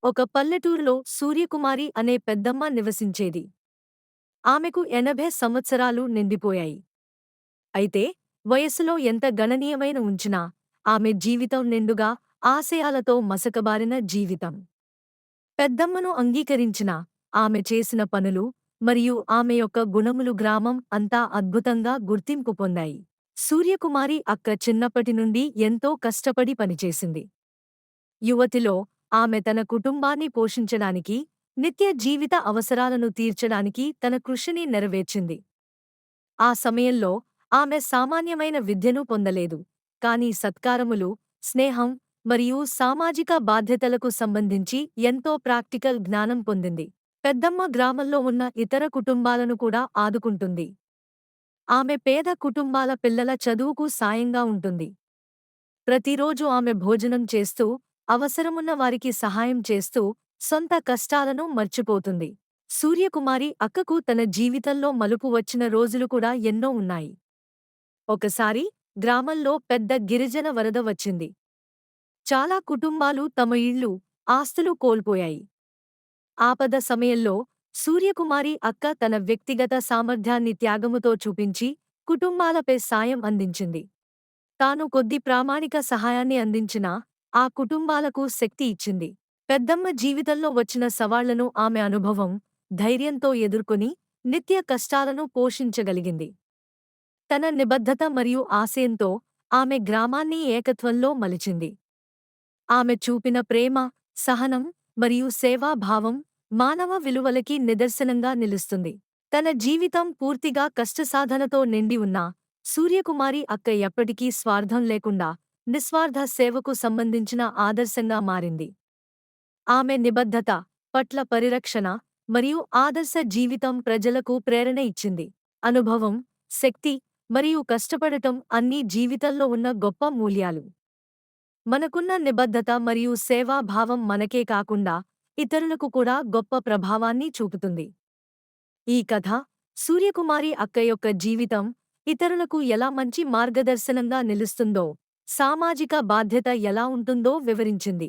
ఒక పల్లెటూరులో సూర్యకుమారి అనే పెద్దమ్మ నివసించేది. ఆమెకు 80 సంవత్సరాలు నిండిపోయాయి. అయితే వయస్సులో ఎంత గణనీయమైన ఉంచినా ఆమె జీవితం నిండుగా ఆశయాలతో మసకబారిన జీవితం. పెద్దమ్మను అంగీకరించిన ఆమె చేసిన పనులు మరియు ఆమె యొక్క గుణములు గ్రామం అంతా అద్భుతంగా గుర్తింపు పొందాయి. సూర్యకుమారి అక్క చిన్నప్పటి నుండి ఎంతో కష్టపడి పనిచేసింది. యువతిలో ఆమె తన కుటుంబాన్ని పోషించడానికి, నిత్య జీవిత అవసరాలను తీర్చడానికి తన కృషిని నెరవేర్చింది. ఆ సమయంలో ఆమె సామాన్యమైన విద్యను పొందలేదు, కానీ సత్కారములు, స్నేహం మరియు సామాజిక బాధ్యతలకు సంబంధించి ఎంతో ప్రాక్టికల్ జ్ఞానం పొందింది. పెద్దమ్మ గ్రామంలో ఉన్న ఇతర కుటుంబాలను కూడా ఆదుకుంటుంది. ఆమె పేద కుటుంబాల పిల్లల చదువుకు సాయంగా ఉంటుంది. ప్రతిరోజు ఆమె భోజనం చేస్తూ, అవసరమున్న వారికి సహాయం చేస్తూ, సొంత కష్టాలను మర్చిపోతుంది. సూర్యకుమారి అక్కకు తన జీవితంలో మలుపు వచ్చిన రోజులు కూడా ఎన్నో ఉన్నాయి. ఒకసారి గ్రామంలో పెద్ద గిరిజన వరద వచ్చింది. చాలా కుటుంబాలు తమ ఇళ్ళు, ఆస్తులు కోల్పోయాయి. ఆపద సమయంలో సూర్యకుమారి అక్క తన వ్యక్తిగత సామర్థ్యాన్ని త్యాగముతో చూపించి కుటుంబాలపై సాయం అందించింది. తాను కొద్ది ప్రామాణిక సహాయాన్ని అందించినా ఆ కుటుంబాలకు శక్తి ఇచ్చింది. పెద్దమ్మ జీవితంలో వచ్చిన సవాళ్లను ఆమె అనుభవం, ధైర్యంతో ఎదుర్కొని నిత్య కష్టాలను పోషించగలిగింది. తన నిబద్ధత మరియు ఆశయంతో ఆమె గ్రామాన్ని ఏకత్వంలో మలిచింది. ఆమె చూపిన ప్రేమ, సహనం మరియు సేవాభావం మానవ విలువలకి నిదర్శనంగా నిలుస్తుంది. తన జీవితం పూర్తిగా కష్టసాధనతో నిండి ఉన్నా సూర్యకుమారి అక్క ఎప్పటికీ స్వార్థం లేకుండా నిస్వార్థ సేవకు సంబంధించిన ఆదర్శంగా మారింది. ఆమె నిబద్ధత, పట్ల పరిరక్షణ మరియు ఆదర్శ జీవితం ప్రజలకు ప్రేరణ ఇచ్చింది. అనుభవం, శక్తి మరియు కష్టపడటం అన్నీ జీవితంలో ఉన్న గొప్ప మూల్యాలు. మనకున్న నిబద్ధత మరియు సేవాభావం మనకే కాకుండా ఇతరులకు కూడా గొప్ప ప్రభావాన్ని చూపుతుంది. ఈ కథ సూర్యకుమారి అక్క యొక్క జీవితం ఇతరులకు ఎలా మంచి మార్గదర్శనంగా నిలుస్తుందో, సామాజిక బాధ్యత ఎలా ఉంటుందో వివరించింది.